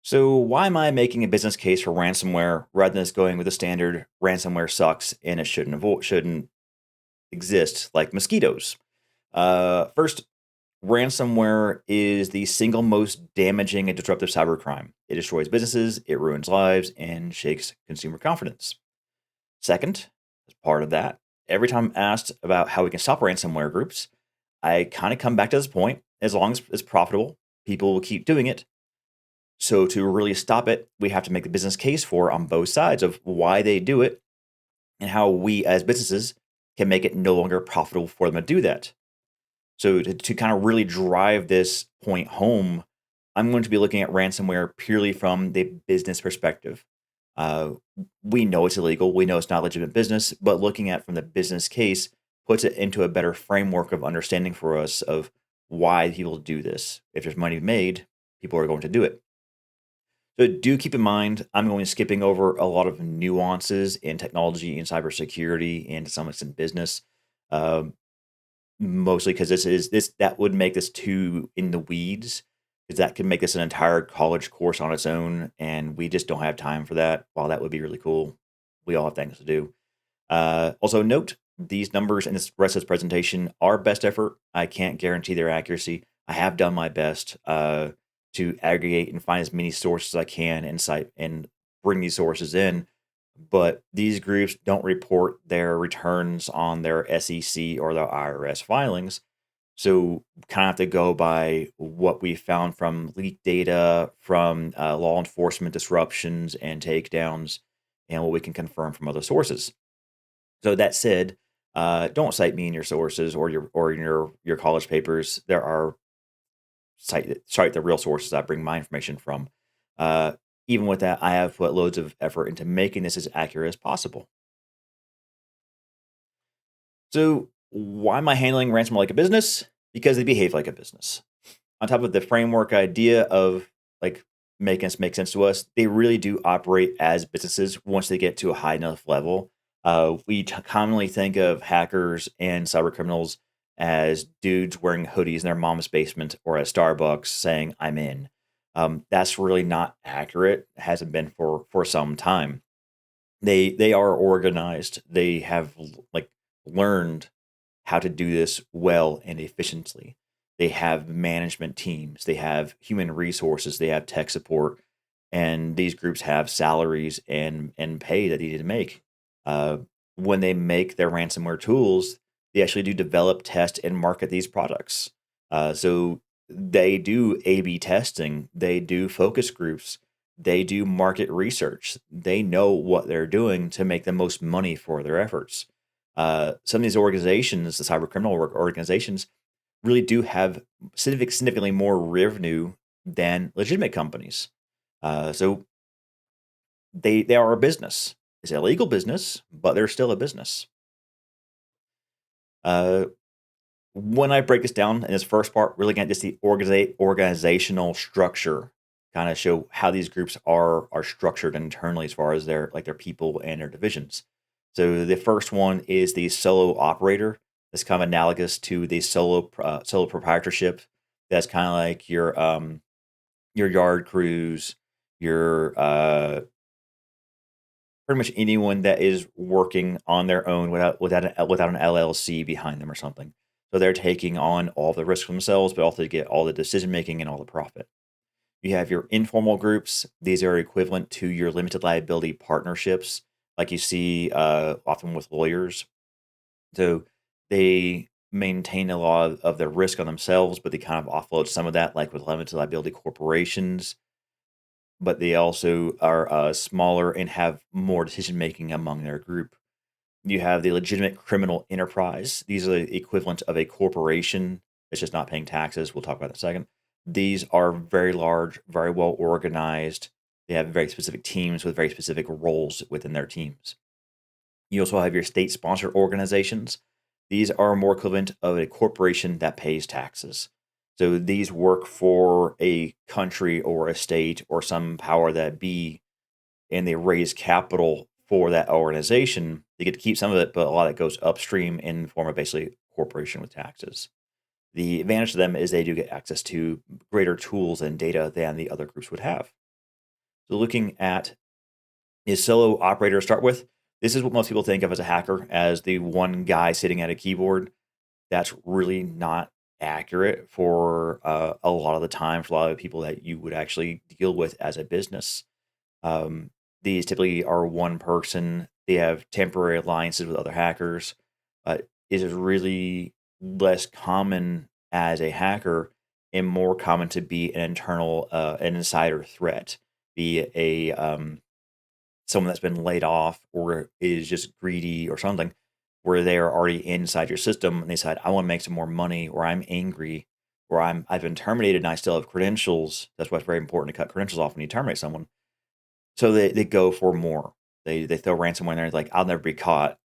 So, why am I making a business case for ransomware rather than just going with the standard ransomware sucks and it shouldn't exist like mosquitoes? First, ransomware is the single most damaging and disruptive cybercrime. It destroys businesses, it ruins lives, and shakes consumer confidence. Second, as part of that, every time I'm asked about how we can stop ransomware groups, I kind of come back to this point. As long as it's profitable, people will keep doing it. So to really stop it, we have to make the business case for on both sides of why they do it and how we as businesses can make it no longer profitable for them to do that. So to kind of really drive this point home, I'm going to be looking at ransomware purely from the business perspective. Uh, we know it's illegal. We know it's not legitimate business, but looking at from the business case puts it into a better framework of understanding for us of why people do this. If there's money made, people are going to do it. So do keep in mind, I'm going skipping over a lot of nuances in technology and cybersecurity and to some extent business, um, mostly because this that would make this too in the weeds, because that could make this an entire college course on its own, and we just don't have time for that. While that would be really cool, we all have things to do. Also, note these numbers and this rest of this presentation are best effort. I can't guarantee their accuracy. I have done my best to aggregate and find as many sources as I can and cite and bring these sources in. But these groups don't report their returns on their SEC or their IRS filings. So kind of have to go by what we found from leaked data, from law enforcement disruptions and takedowns, and what we can confirm from other sources. So that said, don't cite me in your sources or in your college papers. There are cite the real sources I bring my information from. Uh, Even with that, I have put loads of effort into making this as accurate as possible. So why am I handling ransomware like a business? Because they behave like a business. On top of the framework idea of like making us make sense to us, they really do operate as businesses once they get to a high enough level. We commonly think of hackers and cyber criminals as dudes wearing hoodies in their mom's basement or at Starbucks saying "I'm in." That's really not accurate. It hasn't been for some time. They are organized. They have like learned how to do this well and efficiently. They have management teams, they have human resources, they have tech support, and these groups have salaries and pay that they need to make. Uh, when they make their ransomware tools, they actually do develop, test, and market these products. So they do A/B testing, they do focus groups, they do market research. They know what they're doing to make the most money for their efforts. Some of these organizations, the cyber criminal organizations, really do have significantly more revenue than legitimate companies. So they are a business. It's a legal business, but they're still a business. Uh, when I break this down in this first part, really get just the organizational structure, kind of show how these groups are structured internally as far as their people and their divisions. So the first one is the solo operator. That's kind of analogous to the solo proprietorship. That's kind of like your yard crews, your pretty much anyone that is working on their own without an LLC behind them or something. So they're taking on all the risk themselves, but also to get all the decision making and all the profit. You have your informal groups. These are equivalent to your limited liability partnerships, like you see often with lawyers. So they maintain a lot of the risk on themselves, but they kind of offload some of that, like with limited liability corporations. But they also are smaller and have more decision making among their group. You have the legitimate criminal enterprise. These are the equivalent of a corporation that's just not paying taxes. We'll talk about that in a second. These are very large, very well organized. They have very specific teams with very specific roles within their teams. You also have your state sponsored organizations. These are more equivalent of a corporation that pays taxes. So these work for a country or a state or some power that be, and they raise capital for that organization. They get to keep some of it, but a lot of it goes upstream in the form of basically corporation with taxes. The advantage to them is they do get access to greater tools and data than the other groups would have. So looking at is solo operator to start with. This is what most people think of as a hacker, as the one guy sitting at a keyboard. That's really not accurate for a lot of the time for a lot of people that you would actually deal with as a business. Um, these typically are one person. They have temporary alliances with other hackers. It is really less common as a hacker and more common to be an an insider threat, be a someone that's been laid off or is just greedy or something, where they are already inside your system and they decide, I want to make some more money, or I'm angry, or I've been terminated and I still have credentials. That's why it's very important to cut credentials off when you terminate someone. So they go for more. They throw ransomware in there. It's like, I'll never be caught.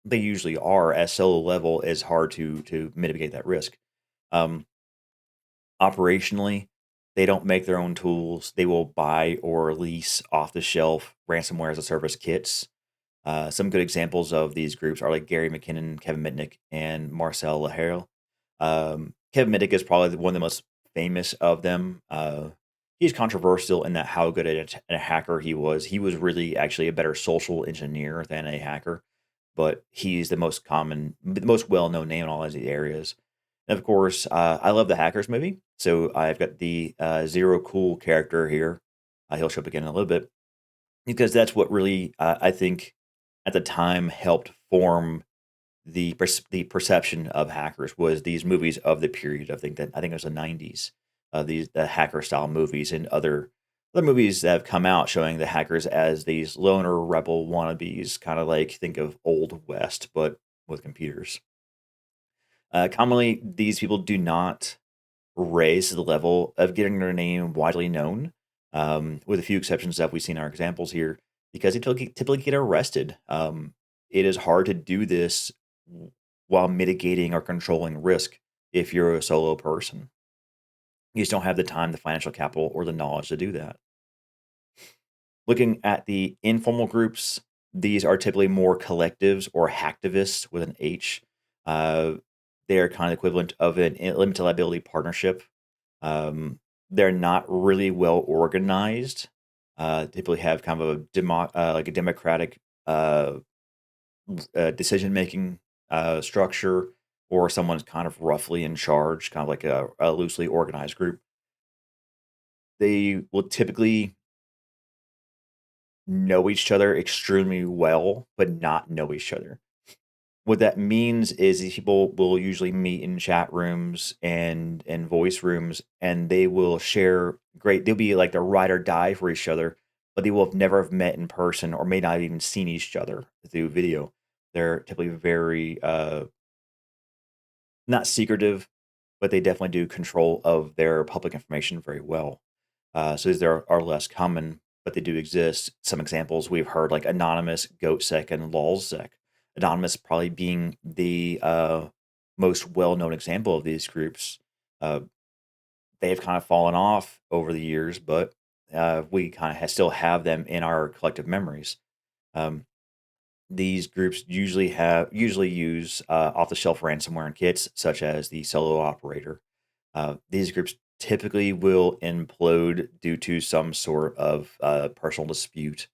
They usually are. At solo level is hard to mitigate that risk. Um, Operationally, they don't make their own tools. They will buy or lease off the shelf ransomware as a service kits. Some good examples of these groups are like Gary McKinnon, Kevin Mitnick, and Marcel Lahare. Kevin Mitnick is probably one of the most famous of them. He's controversial in that how good a hacker he was. He was really actually a better social engineer than a hacker, but he's the most well-known name in all of these areas. And of course, I love the Hackers movie, so I've got the Zero Cool character here. He'll show up again in a little bit because that's what really I think at the time helped form the perception of hackers was these movies of the period. I think it was the '90s, these the hacker style movies and other movies that have come out showing the hackers as these loner rebel wannabes, kind of like think of Old West, but with computers. Commonly, these people do not raise to the level of getting their name widely known, with a few exceptions that we've seen in our examples here, because they typically get arrested. It is hard to do this while mitigating or controlling risk if you're a solo person. You just don't have the time, the financial capital, or the knowledge to do that. Looking at the informal groups, these are typically more collectives or hacktivists with an H. Uh, they're kind of equivalent of an limited liability partnership. Um, they're not really well organized. Typically have kind of a like a democratic uh, decision making structure, or someone's kind of roughly in charge, kind of like a loosely organized group. They will typically know each other extremely well, but not know each other. What that means is these people will usually meet in chat rooms and voice rooms, and they will share great. They'll be like the ride or die for each other, but they will have never have met in person or may not have even seen each other through video. They're typically very not secretive, but they definitely do control of their public information very well. So these are less common, but they do exist. Some examples we've heard like Anonymous, GoatSec, and LulzSec. Anonymous probably being the most well-known example of these groups. Uh, they've kind of fallen off over the years, but we kind of still have them in our collective memories. Um, these groups usually use off-the-shelf ransomware and kits, such as the Solo Operator. These groups typically will implode due to some sort of personal dispute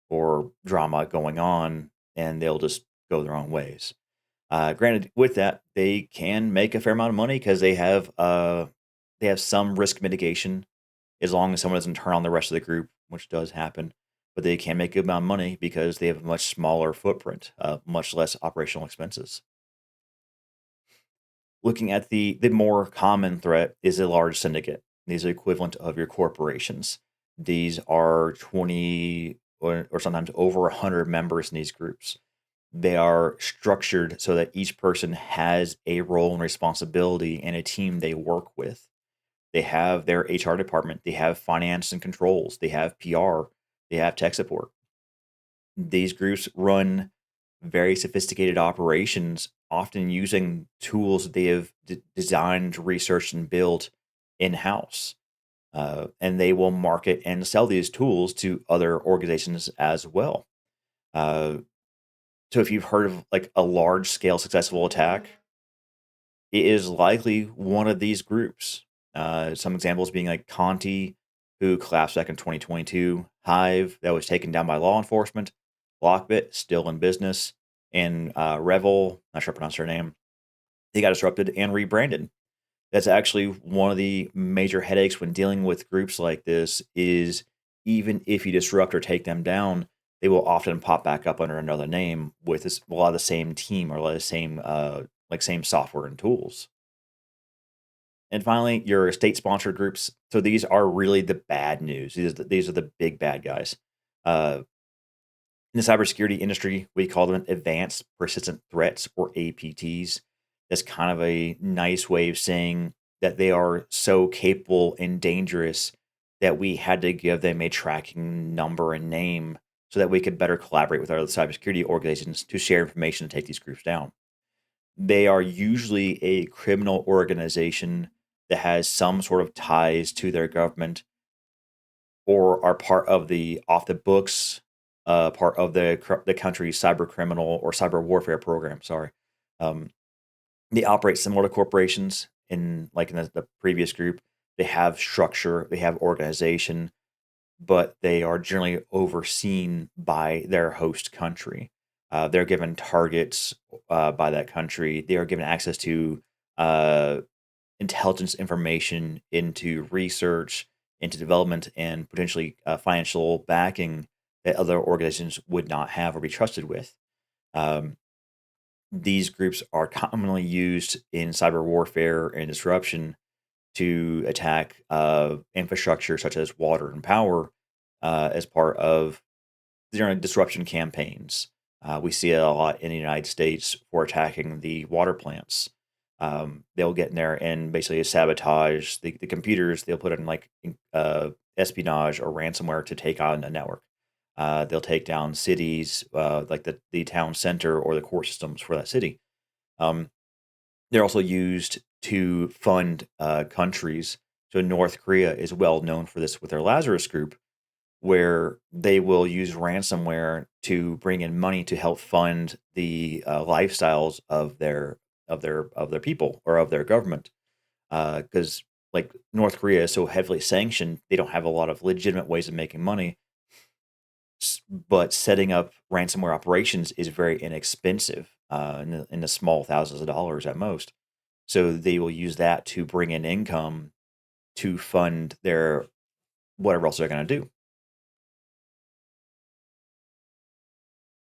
or drama going on, and they'll just go their own ways. Granted, with that, they can make a fair amount of money because they have some risk mitigation as long as someone doesn't turn on the rest of the group, which does happen. But they can make a good amount of money because they have a much smaller footprint, much less operational expenses. Looking at the more common threat is a large syndicate. These are equivalent of your corporations. These are 20 or sometimes over 100 members in these groups. They are structured so that each person has a role and responsibility and a team they work with. They have their HR department, they have finance and controls, they have PR, they have tech support. These groups run very sophisticated operations, often using tools that they have designed, researched, and built in house. And they will market and sell these tools to other organizations as well. Uh, so if you've heard of like a large scale successful attack, it is likely one of these groups. Some examples being like Conti, who collapsed back in 2022, Hive, that was taken down by law enforcement. Lockbit, still in business. And Revel, not sure I pronounced her name, they got disrupted and rebranded. That's actually one of the major headaches when dealing with groups like this is even if you disrupt or take them down, they will often pop back up under another name with a lot of the same team or a lot of the same same software and tools. And finally, your state-sponsored groups. So these are really the bad news. These are the big bad guys. Uh, in the cybersecurity industry, we call them advanced persistent threats or APTs. That's kind of a nice way of saying that they are so capable and dangerous that we had to give them a tracking number and name so that we could better collaborate with our other cybersecurity organizations to share information and take these groups down. They are usually a criminal organization that has some sort of ties to their government or are part of the off the books part of the country's cyber criminal or cyber warfare program. Sorry, um, they operate similar to corporations in the previous group. They have structure, they have organization, but they are generally overseen by their host country. They're given targets by that country. They are given access to uh, intelligence information into research, into development, and potentially financial backing that other organizations would not have or be trusted with. Um, these groups are commonly used in cyber warfare and disruption to attack infrastructure such as water and power as part of during disruption campaigns. We see it a lot in the United States for attacking the water plants. They'll get in there and basically sabotage the computers. They'll put in espionage or ransomware to take on a network. They'll take down cities, like the town center or the core systems for that city. Um, they're also used to fund countries. So North Korea is well known for this with their Lazarus group, where they will use ransomware to bring in money to help fund the lifestyles of their people or of their government. Because like North Korea is so heavily sanctioned, they don't have a lot of legitimate ways of making money. But setting up ransomware operations is very inexpensive, in the small thousands of dollars at most. So they will use that to bring in income to fund their whatever else they're going to do.